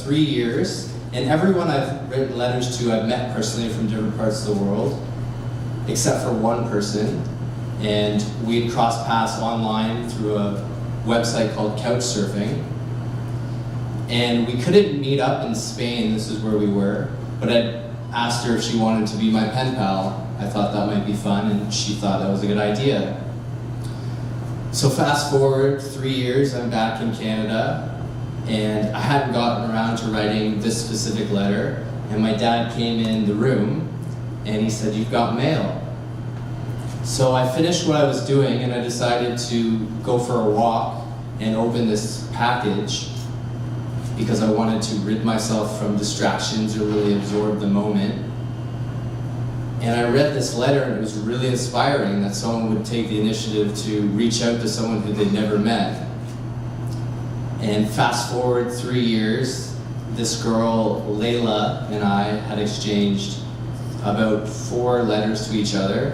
3 years, and everyone I've written letters to I've met personally from different parts of the world, except for one person, and we'd crossed paths online through a website called Couchsurfing, and we couldn't meet up in Spain, this is where we were, but I'd asked her if she wanted to be my pen pal. I thought that might be fun, and she thought that was a good idea. So fast forward 3 years, I'm back in Canada, and I hadn't gotten around to writing this specific letter, and my dad came in the room, and he said, "You've got mail." So I finished what I was doing, and I decided to go for a walk and open this package because I wanted to rid myself from distractions or really absorb the moment. And I read this letter, and it was really inspiring that someone would take the initiative to reach out to someone who they'd never met. And fast forward 3 years, this girl, Layla, and I had exchanged about 4 letters to each other.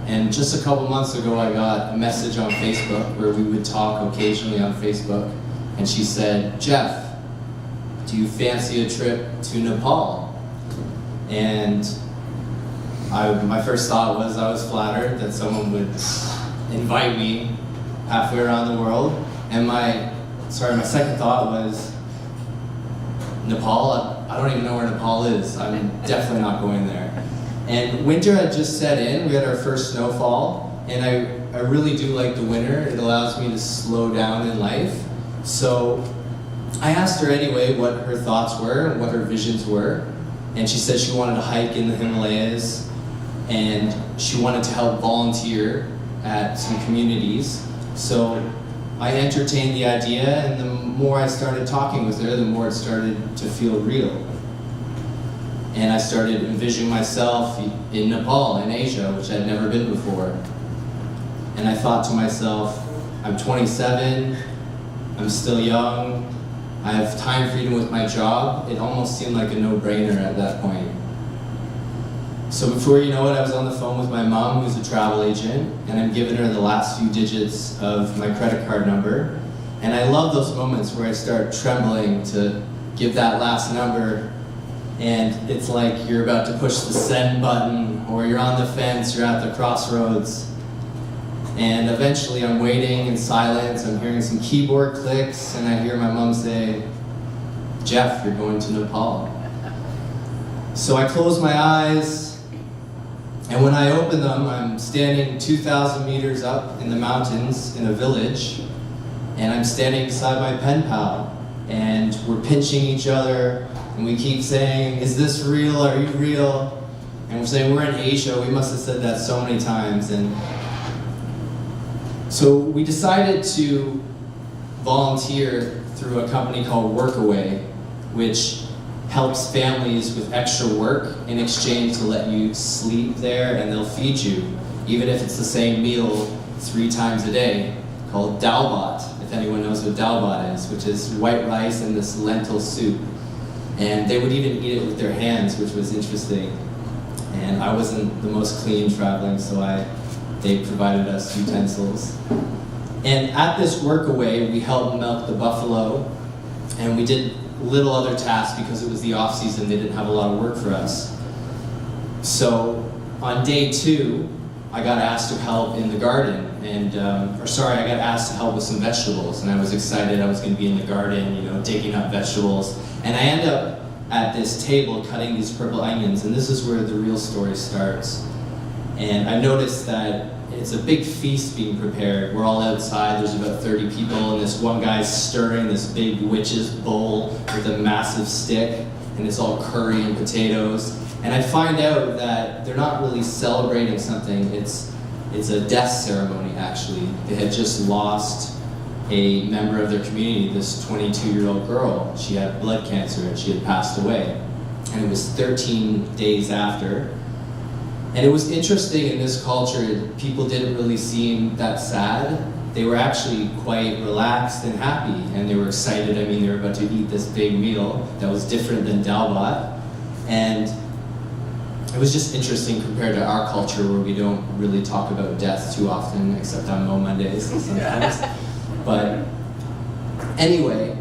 And just a couple months ago, I got a message on Facebook where we would talk occasionally on Facebook. And she said, "Jeff, do you fancy a trip to Nepal?" And my first thought was I was flattered that someone would invite me halfway around the world. And my second thought was, Nepal? I don't even know where Nepal is. I'm definitely not going there. And winter had just set in. We had our first snowfall, and I really do like the winter. It allows me to slow down in life. So I asked her anyway what her thoughts were and what her visions were. And she said she wanted to hike in the Himalayas, and she wanted to help volunteer at some communities. So I entertained the idea, and the more I started talking with her, the more it started to feel real. And I started envisioning myself in Nepal, in Asia, which I'd never been before. And I thought to myself, I'm 27, I'm still young, I have time freedom with my job. It almost seemed like a no-brainer at that point. So before you know it, I was on the phone with my mom, who's a travel agent, and I'm giving her the last few digits of my credit card number. And I love those moments where I start trembling to give that last number, and it's like you're about to push the send button, or you're on the fence, you're at the crossroads. And eventually I'm waiting in silence, I'm hearing some keyboard clicks, and I hear my mom say, "Jeff, you're going to Nepal." So I close my eyes, and when I open them, I'm standing 2,000 meters up in the mountains in a village, and I'm standing beside my pen pal, and we're pinching each other, and we keep saying, "Is this real? Are you real?" And we're saying, "We're in Asia." We must have said that so many times. And so we decided to volunteer through a company called Workaway, which helps families with extra work in exchange to let you sleep there, and they'll feed you, even if it's the same meal 3 times a day, called dalbat, if anyone knows what dalbat is, which is white rice and this lentil soup. And they would even eat it with their hands, which was interesting. And I wasn't the most clean traveling, so they provided us utensils. And at this Workaway, we helped milk the buffalo, and we did little other tasks because it was the off season. They didn't have a lot of work for us. So on day 2, I got asked to help in the garden, and I got asked to help with some vegetables, and I was excited I was going to be in the garden, digging up vegetables. And I end up at this table cutting these purple onions, and this is where the real story starts. And I noticed that it's a big feast being prepared. We're all outside, there's about 30 people, and this one guy's stirring this big witch's bowl with a massive stick, and it's all curry and potatoes. And I find out that they're not really celebrating something, it's a death ceremony, actually. They had just lost a member of their community, this 22-year-old girl. She had blood cancer, and she had passed away. And it was 13 days after. And it was interesting in this culture, people didn't really seem that sad. They were actually quite relaxed and happy, and they were excited. I mean, they were about to eat this big meal that was different than dalbat. And it was just interesting compared to our culture, where we don't really talk about death too often, except on MoMondays sometimes. But anyway,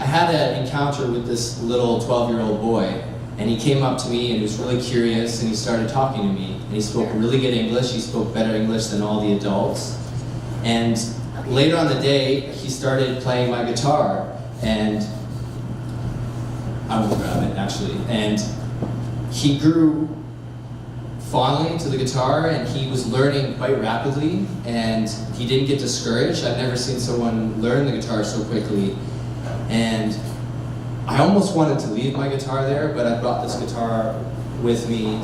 I had an encounter with this little 12-year-old boy, and he came up to me and he was really curious, and he started talking to me. And he spoke really good English. He spoke better English than all the adults. And later on the day, he started playing my guitar, and I will grab it actually. And he grew fondly to the guitar, and he was learning quite rapidly, and he didn't get discouraged. I've never seen someone learn the guitar so quickly. And I almost wanted to leave my guitar there, but I brought this guitar with me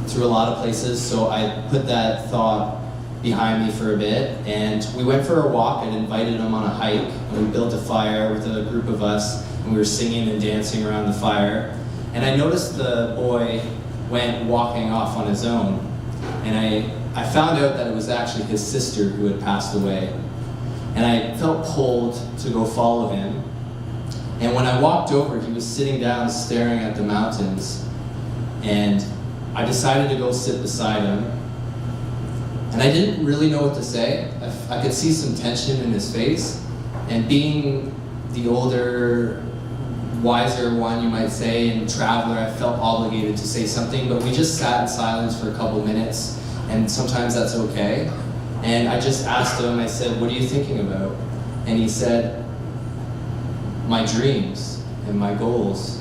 through a lot of places, so I put that thought behind me for a bit, and we went for a walk and invited him on a hike, and we built a fire with a group of us, and we were singing and dancing around the fire. And I noticed the boy went walking off on his own, and I found out that it was actually his sister who had passed away. And I felt pulled to go follow him. And when I walked over, he was sitting down staring at the mountains, and I decided to go sit beside him. And I didn't really know what to say. I could see some tension in his face, and being the older, wiser one, you might say, and traveler, I felt obligated to say something, but we just sat in silence for a couple minutes, and sometimes that's okay. And I just asked him, I said, "What are you thinking about?" And he said, "My dreams and my goals."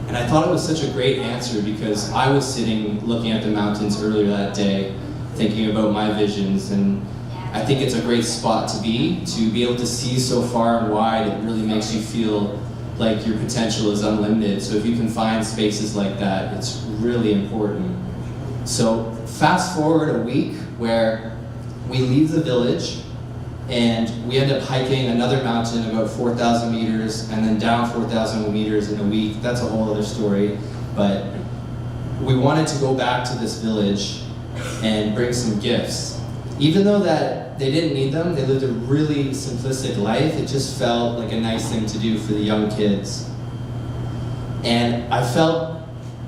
And I thought it was such a great answer, because I was sitting looking at the mountains earlier that day, thinking about my visions, and I think it's a great spot to be able to see so far and wide. It really makes you feel like your potential is unlimited. So if you can find spaces like that, it's really important. So fast forward a week where we leave the village, and we end up hiking another mountain about 4,000 meters, and then down 4,000 meters in a week. That's a whole other story. But we wanted to go back to this village and bring some gifts. Even though that they didn't need them, they lived a really simplistic life, it just felt like a nice thing to do for the young kids. And I felt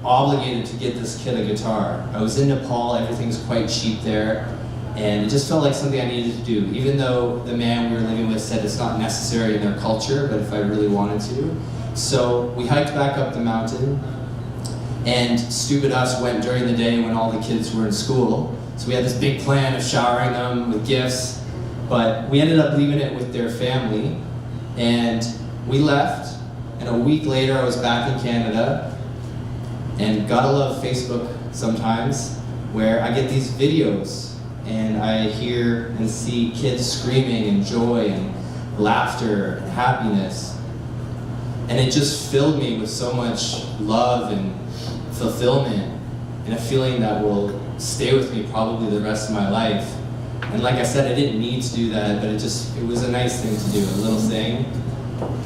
obligated to get this kid a guitar. I was in Nepal, everything's quite cheap there, and it just felt like something I needed to do, even though the man we were living with said it's not necessary in their culture, but if I really wanted to. So we hiked back up the mountain, and stupid us went during the day when all the kids were in school. So we had this big plan of showering them with gifts, but we ended up leaving it with their family, and we left, and a week later I was back in Canada, and gotta love Facebook sometimes, where I get these videos, and I hear and see kids screaming and joy and laughter and happiness. And it just filled me with so much love and fulfillment, and a feeling that will stay with me probably the rest of my life. And like I said, I didn't need to do that, but it was a nice thing to do, a little thing.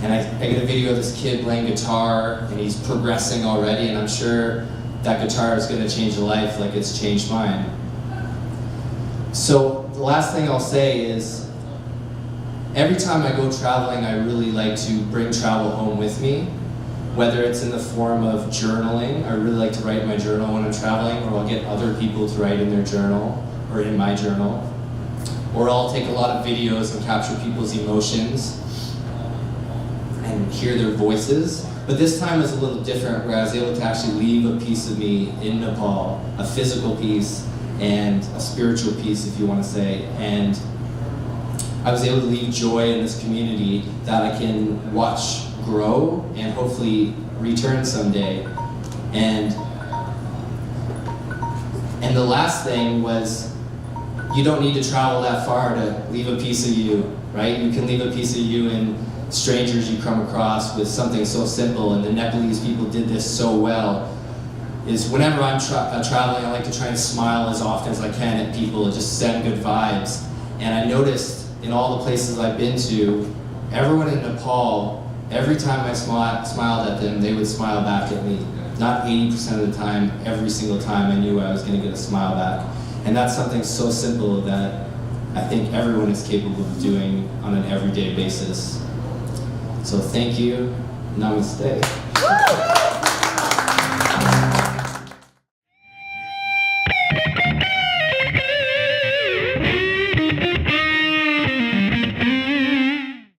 And I get a video of this kid playing guitar, and he's progressing already, and I'm sure that guitar is going to change a life like it's changed mine. So the last thing I'll say is, every time I go traveling, I really like to bring travel home with me, whether it's in the form of journaling. I really like to write in my journal when I'm traveling, or I'll get other people to write in their journal, or in my journal. Or I'll take a lot of videos and capture people's emotions and hear their voices. But this time is a little different, where I was able to actually leave a piece of me in Nepal, a physical piece and a spiritual piece, if you want to say. And I was able to leave joy in this community that I can watch grow and hopefully return someday. And the last thing was, you don't need to travel that far to leave a piece of you, right? You can leave a piece of you in strangers you come across with something so simple, and the Nepalese people did this so well, is whenever I'm traveling, I like to try and smile as often as I can at people and just send good vibes. And I noticed in all the places I've been to, everyone in Nepal, every time I smiled at them, they would smile back at me. Not 80% of the time, every single time I knew I was going to get a smile back. And that's something so simple that I think everyone is capable of doing on an everyday basis. So thank you. Namaste.